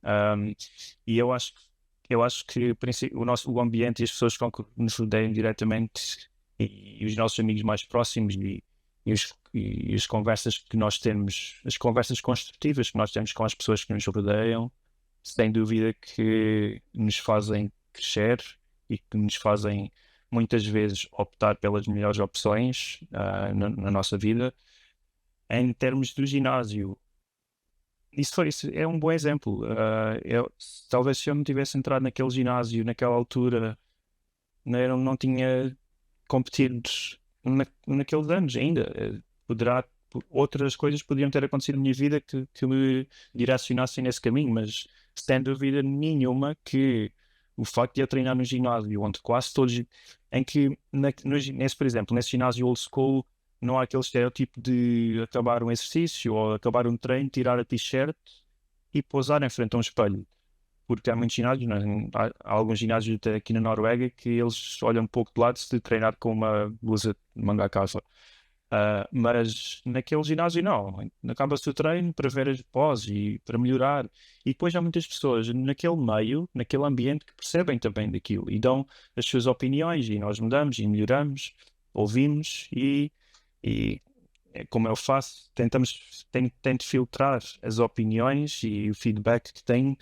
Um, e eu acho que o ambiente e as pessoas com que nos rodeiam diretamente e os nossos amigos mais próximos e as conversas que nós temos, as conversas construtivas que nós temos com as pessoas que nos rodeiam, sem dúvida que nos fazem crescer e que nos fazem muitas vezes optar pelas melhores opções na nossa vida. Em termos do ginásio, isso é um bom exemplo. Talvez se eu não tivesse entrado naquele ginásio naquela altura, eu não tinha competido naqueles anos ainda. Outras coisas poderiam ter acontecido na minha vida que me direcionassem nesse caminho, mas sem dúvida nenhuma que o facto de eu treinar no ginásio, onde quase todos, em que, por exemplo, nesse ginásio old school, não há aquele estereotipo de acabar um exercício ou acabar um treino, tirar a t-shirt e pousar em frente a um espelho. Porque há muitos ginásios, há alguns ginásios até aqui na Noruega que eles olham um pouco de lado se treinar com uma blusa de manga à calça. Mas naquele ginásio não, acaba-se o treino para ver as poses e para melhorar. E depois há muitas pessoas naquele meio, naquele ambiente que percebem também daquilo e dão as suas opiniões e nós mudamos e melhoramos, ouvimos e como eu faço, tento filtrar as opiniões e o feedback que tenho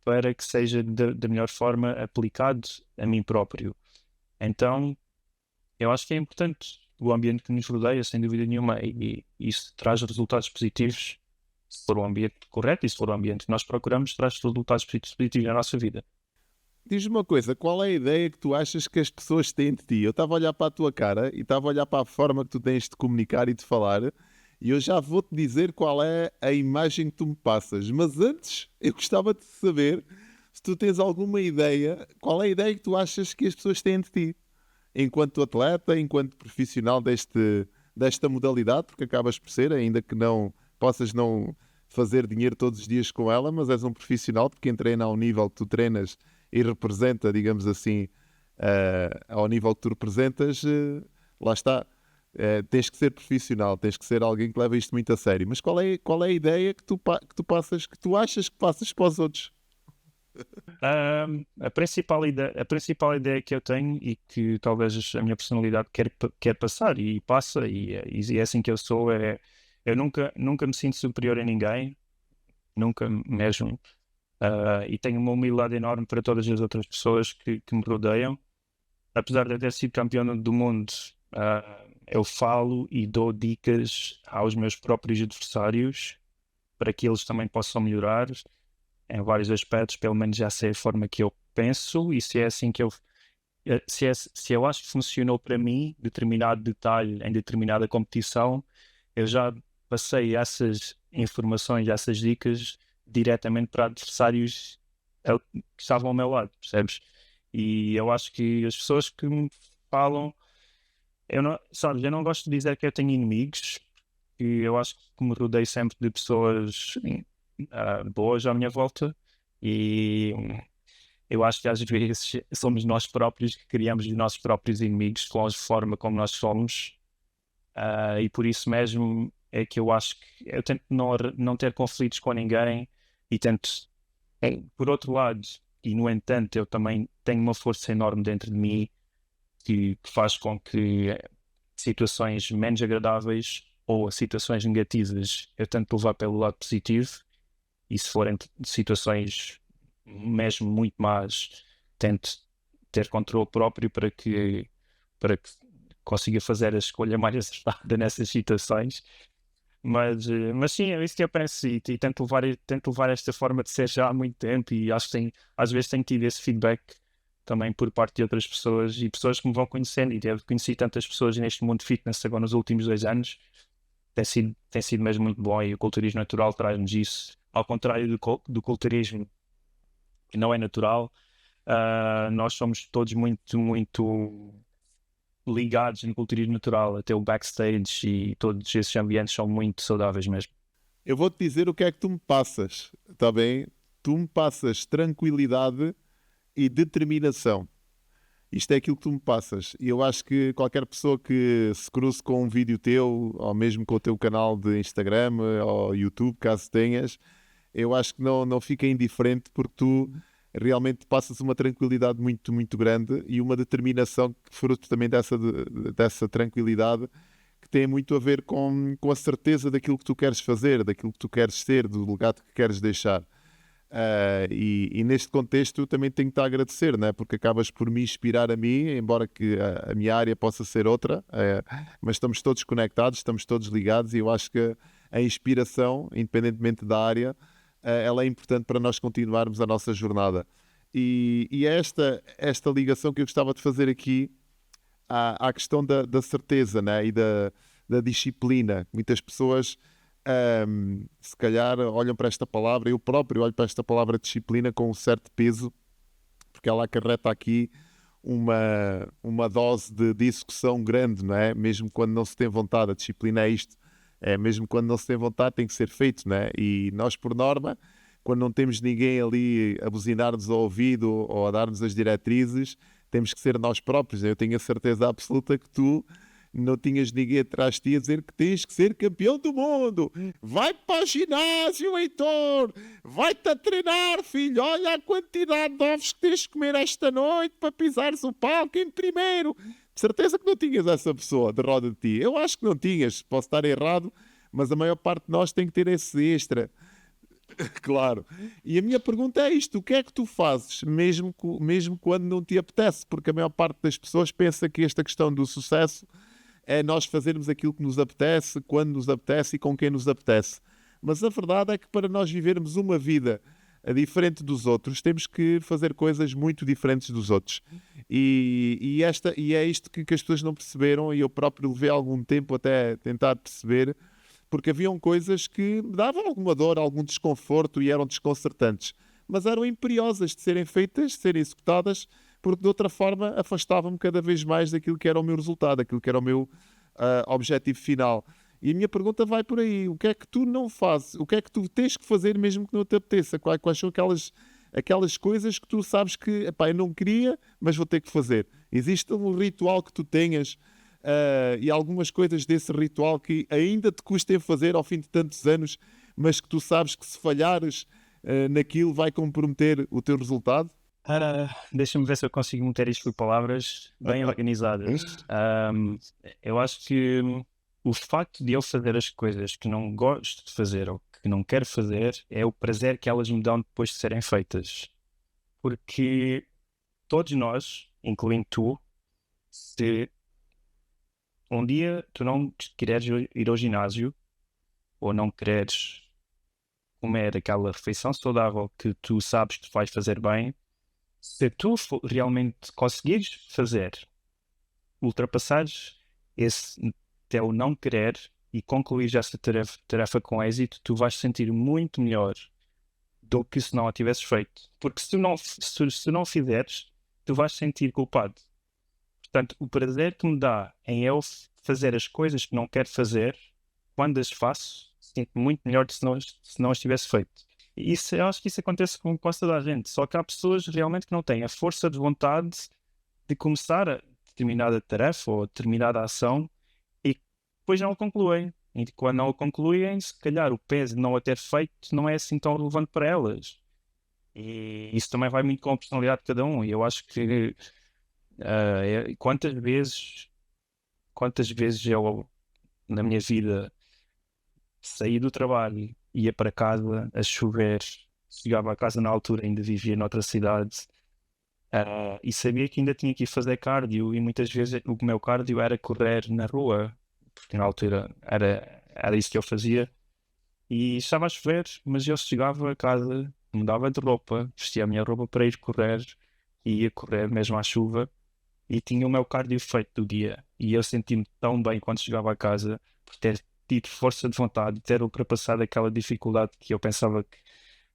para que seja da melhor forma aplicado a mim próprio. Então, eu acho que é importante o ambiente que nos rodeia, sem dúvida nenhuma, e isso traz resultados positivos se for o ambiente correto e se for o ambiente que nós procuramos, traz resultados positivos na nossa vida. Diz-me uma coisa, qual é a ideia que tu achas que as pessoas têm de ti? Eu estava a olhar para a tua cara e estava a olhar para a forma que tu tens de comunicar e de falar e eu já vou-te dizer qual é a imagem que tu me passas. Mas antes, eu gostava de saber se tu tens alguma ideia, qual é a ideia que tu achas que as pessoas têm de ti? Enquanto atleta, enquanto profissional desta modalidade, porque acabas por ser, ainda que não possas não fazer dinheiro todos os dias com ela, mas és um profissional de quem treina ao nível que tu treinas e representa, digamos assim, ao nível que tu representas, lá está. Tens que ser profissional, tens que ser alguém que leva isto muito a sério. Mas qual é a ideia que tu passas, que tu achas que passas para os outros? A principal ideia que eu tenho e que talvez a minha personalidade quer passar e passa, e é assim que eu sou, eu nunca me sinto superior a ninguém, nunca mesmo. E tenho uma humildade enorme para todas as outras pessoas que me rodeiam. Apesar de eu ter sido campeão do mundo, eu falo e dou dicas aos meus próprios adversários para que eles também possam melhorar em vários aspectos. Pelo menos já sei a forma que eu penso e se é assim que se eu acho que funcionou para mim determinado detalhe em determinada competição, eu já passei essas informações, essas dicas diretamente para adversários que estavam ao meu lado, percebes? E eu acho que as pessoas que me falam, eu não gosto de dizer que eu tenho inimigos, e eu acho que me rodeio sempre de pessoas boas à minha volta e eu acho que às vezes somos nós próprios que criamos os nossos próprios inimigos com a forma como nós somos. E por isso mesmo é que eu acho que eu tento não ter conflitos com ninguém e tento, por outro lado, e no entanto, eu também tenho uma força enorme dentro de mim que faz com que situações menos agradáveis ou situações negativas eu tento levar pelo lado positivo e se forem situações mesmo muito más, tento ter controle próprio para que consiga fazer a escolha mais acertada nessas situações. Mas sim, é isso que eu penso e tento levar esta forma de ser já há muito tempo e acho que às vezes tenho tido esse feedback também por parte de outras pessoas e pessoas que me vão conhecendo e devo conhecer tantas pessoas neste mundo de fitness agora nos últimos 2 anos. Tem sido mesmo muito bom e o culturismo natural traz-nos isso. Ao contrário do culturismo que não é natural, nós somos todos muito, muito ligados no culturismo natural, até o backstage e todos esses ambientes são muito saudáveis mesmo. Eu vou-te dizer o que é que tu me passas, está bem? tu me passas tranquilidade e determinação. Isto é aquilo que tu me passas. E eu acho que qualquer pessoa que se cruze com um vídeo teu, ou mesmo com o teu canal de Instagram ou YouTube, caso tenhas, eu acho que não fica indiferente, porque tu realmente passas uma tranquilidade muito, muito grande e uma determinação que fruto também dessa tranquilidade, que tem muito a ver com a certeza daquilo que tu queres fazer, daquilo que tu queres ser, do legado que queres deixar. E neste contexto também tenho que te agradecer, né? Porque acabas por me inspirar a mim, embora que a minha área possa ser outra, mas estamos todos conectados, estamos todos ligados, e eu acho que a inspiração, independentemente da área, ela é importante para nós continuarmos a nossa jornada. E é esta ligação que eu gostava de fazer aqui à questão da certeza, né? E da disciplina. Muitas pessoas se calhar olham para esta palavra, eu próprio olho para esta palavra disciplina com um certo peso, porque ela acarreta aqui uma dose de execução grande, não é? Mesmo quando não se tem vontade, a disciplina é isto, é mesmo quando não se tem vontade tem que ser feito, não é? E nós, por norma, quando não temos ninguém ali a buzinar-nos ao ouvido ou a dar-nos as diretrizes, temos que ser nós próprios. Eu tenho a certeza absoluta que tu não tinhas ninguém atrás de ti a dizer que tens que ser campeão do mundo. Vai para o ginásio, Heitor. Vai-te a treinar, filho. Olha a quantidade de ovos que tens de comer esta noite para pisares o palco em primeiro. De certeza que não tinhas essa pessoa de roda de ti. Eu acho que não tinhas. Posso estar errado, mas a maior parte de nós tem que ter esse extra. Claro. E a minha pergunta é isto: o que é que tu fazes mesmo quando não te apetece? Porque a maior parte das pessoas pensa que esta questão do sucesso é nós fazermos aquilo que nos apetece, quando nos apetece e com quem nos apetece. Mas a verdade é que para nós vivermos uma vida diferente dos outros, temos que fazer coisas muito diferentes dos outros. E é isto que as pessoas não perceberam, e eu próprio levei algum tempo até tentar perceber, porque haviam coisas que me davam alguma dor, algum desconforto e eram desconcertantes, mas eram imperiosas de serem feitas, de serem executadas, porque de outra forma afastava-me cada vez mais daquilo que era o meu resultado, daquilo que era o meu objetivo final. E a minha pergunta vai por aí: o que é que tu não fazes? O que é que tu tens que fazer mesmo que não te apeteça? Quais são aquelas coisas que tu sabes que, epá, eu não queria, mas vou ter que fazer? Existe um ritual que tu tenhas, e algumas coisas desse ritual que ainda te custem fazer ao fim de tantos anos, mas que tu sabes que se falhares naquilo vai comprometer o teu resultado? Deixa-me ver se eu consigo meter isto por palavras bem organizadas. Eu acho que o facto de eu fazer as coisas que não gosto de fazer ou que não quero fazer é o prazer que elas me dão depois de serem feitas. Porque todos nós, incluindo tu, se um dia tu não queres ir ao ginásio ou não queres comer aquela refeição saudável que tu sabes que te vais fazer bem, se tu realmente conseguires fazer, ultrapassares esse teu não querer e concluires essa tarefa com êxito, tu vais sentir muito melhor do que se não a tivesses feito. Porque se não fizeres, tu vais sentir culpado. Portanto, o prazer que me dá em eu fazer as coisas que não quero fazer, quando as faço, sinto muito melhor do que se não as tivesse feito. E isso, eu acho que isso acontece com quase toda a gente. Só que há pessoas realmente que não têm a força de vontade de começar a determinada tarefa ou determinada ação e depois não a concluem. E quando não a concluem, se calhar o peso de não a ter feito não é assim tão relevante para elas. E isso também vai muito com a personalidade de cada um. E eu acho que quantas vezes eu, na minha vida, saí do trabalho, ia para casa a chover, chegava a casa na altura, ainda vivia noutra cidade, e sabia que ainda tinha que ir fazer cardio, e muitas vezes o meu cardio era correr na rua, porque na altura era isso que eu fazia, e estava a chover, mas eu chegava a casa, mudava de roupa, vestia a minha roupa para ir correr, e ia correr mesmo à chuva, e tinha o meu cardio feito do dia, e eu senti-me tão bem quando chegava a casa, por ter tido força de vontade de ter ultrapassado aquela dificuldade que eu pensava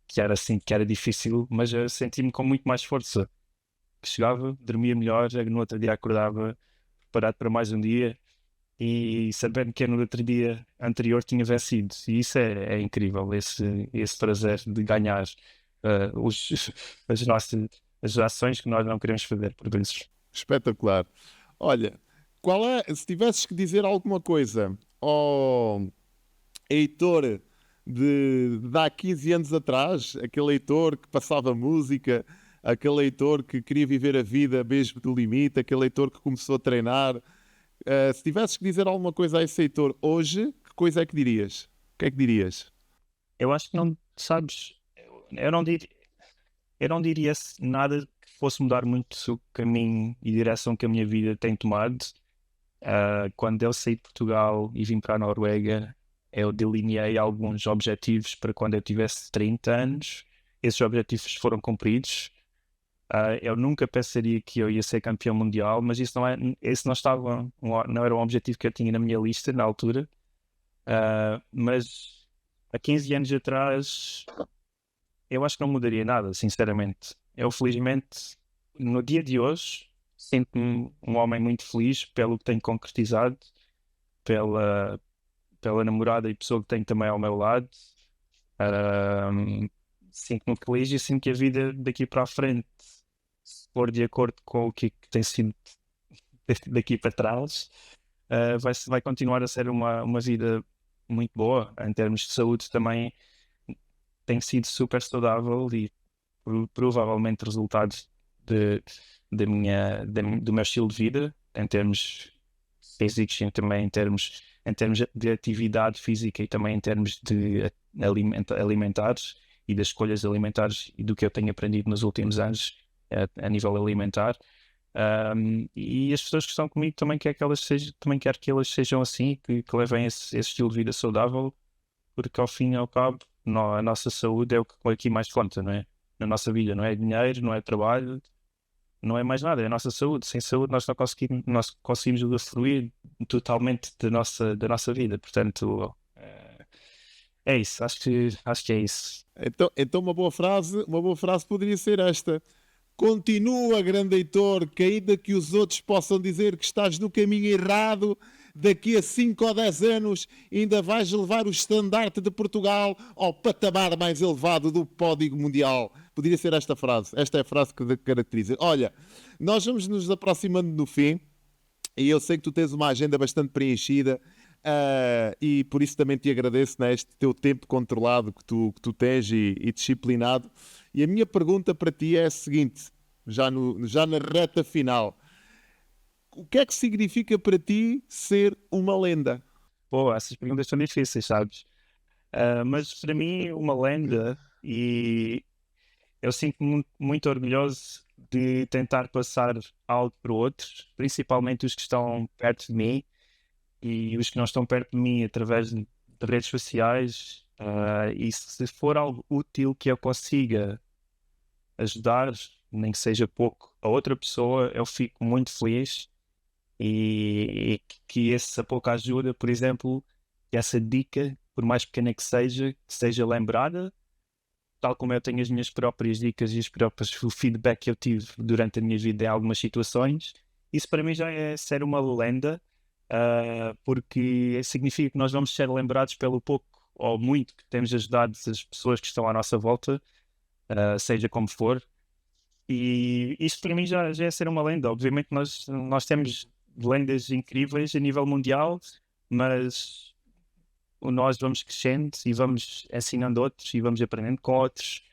que era assim, que era difícil, mas eu senti-me com muito mais força. Que chegava, dormia melhor, no outro dia acordava preparado para mais um dia e sabendo que no outro dia anterior tinha vencido. E isso é incrível, esse prazer de ganhar as nossas as ações que nós não queremos fazer por vezes. Espetacular. Olha, se tivesses que dizer alguma coisa ao Heitor de há 15 anos atrás, aquele Heitor que passava música, aquele Heitor que queria viver a vida mesmo do limite, aquele Heitor que começou a treinar, se tivesses que dizer alguma coisa a esse Heitor hoje, que coisa é que dirias? O que é que dirias? Eu acho que não, sabes, eu não diria, eu não diria nada que fosse mudar muito o caminho e direção que a minha vida tem tomado. Quando eu saí de Portugal e vim para a Noruega, eu delineei alguns objetivos para quando eu tivesse 30 anos. Esses objetivos foram cumpridos. Eu nunca pensaria que eu ia ser campeão mundial, mas isso não estava, não era um objetivo que eu tinha na minha lista na altura. Mas há 15 anos atrás, eu acho que não mudaria nada, sinceramente. Eu, felizmente, no dia de hoje, sinto-me um homem muito feliz pelo que tenho concretizado, pela, pela namorada e pessoa que tenho também ao meu lado. Sinto-me feliz e sinto que a vida daqui para a frente, se for de acordo com o que tem sido daqui para trás, vai continuar a ser uma vida muito boa. Em termos de saúde também tem sido super saudável e provavelmente resultados do meu estilo de vida, em termos físicos e também em termos de atividade física e também em termos de alimentares e das escolhas alimentares e do que eu tenho aprendido nos últimos anos a nível alimentar. E as pessoas que estão comigo também também quero que elas sejam assim, que levem esse estilo de vida saudável, porque ao fim e ao cabo a nossa saúde é o que aqui mais conta, não é? Na nossa vida, não é dinheiro, não é trabalho, não é mais nada, é a nossa saúde. Sem saúde nós conseguimos usufruir totalmente da nossa vida. Portanto, é isso, acho que é isso. Então uma boa frase poderia ser esta. Continua, grande Heitor, que ainda que os outros possam dizer que estás no caminho errado, daqui a 5 ou 10 anos ainda vais levar o estandarte de Portugal ao patamar mais elevado do pódio mundial. Poderia ser esta frase. Esta é a frase que caracteriza. Olha, nós vamos nos aproximando do fim e eu sei que tu tens uma agenda bastante preenchida. E por isso também te agradeço, né, este teu tempo controlado que tu tens e disciplinado. E a minha pergunta para ti é a seguinte, já na reta final. O que é que significa para ti ser uma lenda? Pô, essas perguntas são difíceis, sabes? Mas para mim, uma lenda, e eu sinto-me muito orgulhoso de tentar passar algo para outros, principalmente os que estão perto de mim e os que não estão perto de mim através de redes sociais. E se for algo útil que eu consiga ajudar, nem que seja pouco, a outra pessoa, eu fico muito feliz e que essa pouca ajuda, por exemplo, que essa dica, por mais pequena que seja lembrada, tal como eu tenho as minhas próprias dicas e o feedback que eu tive durante a minha vida em algumas situações. Isso para mim já é ser uma lenda, porque significa que nós vamos ser lembrados pelo pouco ou muito que temos ajudado as pessoas que estão à nossa volta, seja como for. E isto para mim já é ser uma lenda. Obviamente nós temos lendas incríveis a nível mundial, mas nós vamos crescendo e vamos ensinando outros e vamos aprendendo com outros.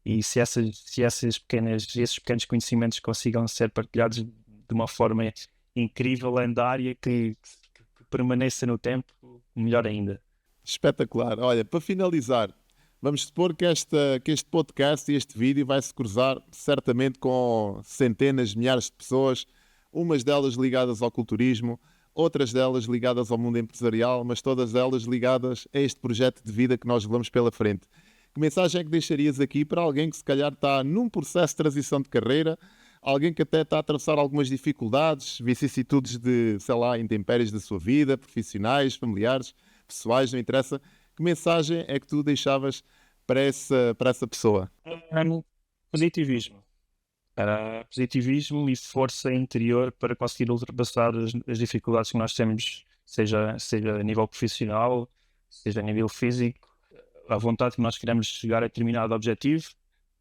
E se esses pequenos conhecimentos consigam ser partilhados de uma forma incrível, lendária, que permaneça no tempo, melhor ainda. Espetacular. Olha, para finalizar, vamos supor que este podcast e este vídeo vai se cruzar certamente com centenas, milhares de pessoas, umas delas ligadas ao culturismo, outras delas ligadas ao mundo empresarial, mas todas elas ligadas a este projeto de vida que nós levamos pela frente. Que mensagem é que deixarias aqui para alguém que se calhar está num processo de transição de carreira, alguém que até está a atravessar algumas dificuldades, vicissitudes de, sei lá, intempéries da sua vida, profissionais, familiares, pessoais, não interessa. Que mensagem é que tu deixavas para essa pessoa? Positivismo. Positivismo e força interior para conseguir ultrapassar as dificuldades que nós temos, seja a nível profissional, seja a nível físico, a vontade que nós queremos chegar a determinado objetivo,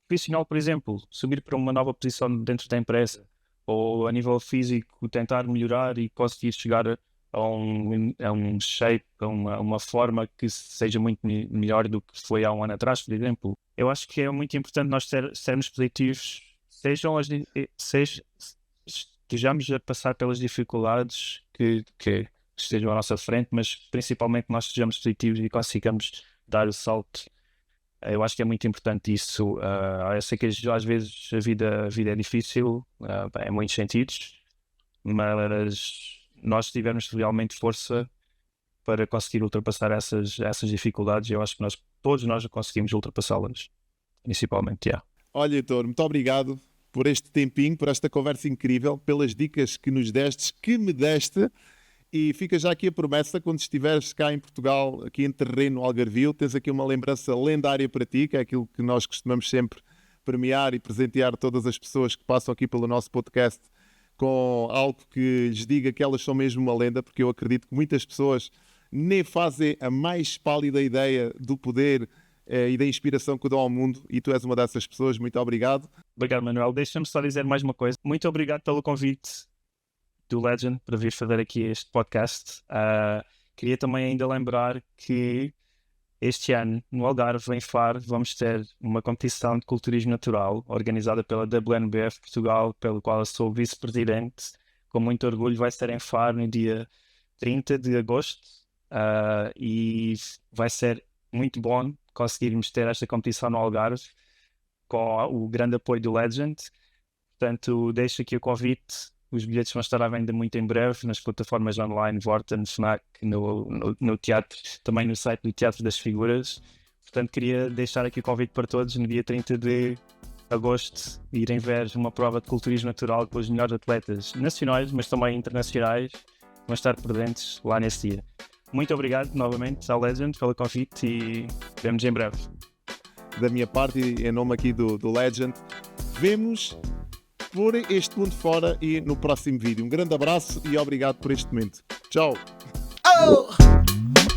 profissional, por exemplo, subir para uma nova posição dentro da empresa, ou a nível físico tentar melhorar e conseguir chegar a um shape, a uma forma que seja muito melhor do que foi há um ano atrás, por exemplo. Eu acho que é muito importante nós sermos positivos, estejamos a passar pelas dificuldades que estejam à nossa frente, mas principalmente nós sejamos positivos e consigamos dar o salto. Eu acho que é muito importante isso. Eu sei que às vezes a vida é difícil, em muitos sentidos, mas nós se tivermos realmente força para conseguir ultrapassar essas dificuldades, eu acho que todos nós conseguimos ultrapassá-las, principalmente, yeah. Olha, Heitor, muito obrigado por este tempinho, por esta conversa incrível, pelas dicas que nos deste, que me deste. E fica já aqui a promessa, quando estiveres cá em Portugal, aqui em terreno algarvio, tens aqui uma lembrança lendária para ti, que é aquilo que nós costumamos sempre premiar e presentear todas as pessoas que passam aqui pelo nosso podcast com algo que lhes diga que elas são mesmo uma lenda, porque eu acredito que muitas pessoas nem fazem a mais pálida ideia do poder e da inspiração que dão ao mundo, e tu és uma dessas pessoas. Muito obrigado. Obrigado, Manuel. Deixa-me só dizer mais uma coisa. Muito obrigado pelo convite do Legend para vir fazer aqui este podcast. Queria também ainda lembrar que este ano, no Algarve, em Faro, vamos ter uma competição de culturismo natural organizada pela WNBF Portugal, pelo qual eu sou vice-presidente. Com muito orgulho, vai ser em Faro no dia 30 de agosto e vai ser muito bom conseguirmos ter esta competição no Algarve com o grande apoio do Legend. Portanto, deixo aqui o convite. Os bilhetes vão estar à venda muito em breve nas plataformas online, Vorten, Fnac, no teatro, também no site do Teatro das Figuras. Portanto, queria deixar aqui o convite para todos no dia 30 de agosto irem ver uma prova de culturismo natural com os melhores atletas nacionais, mas também internacionais, vão estar presentes lá nesse dia. Muito obrigado novamente ao Legend pelo convite e vemos em breve. Da minha parte, em nome aqui do Legend, vemos por este mundo fora e no próximo vídeo. Um grande abraço e obrigado por este momento. Tchau! Oh!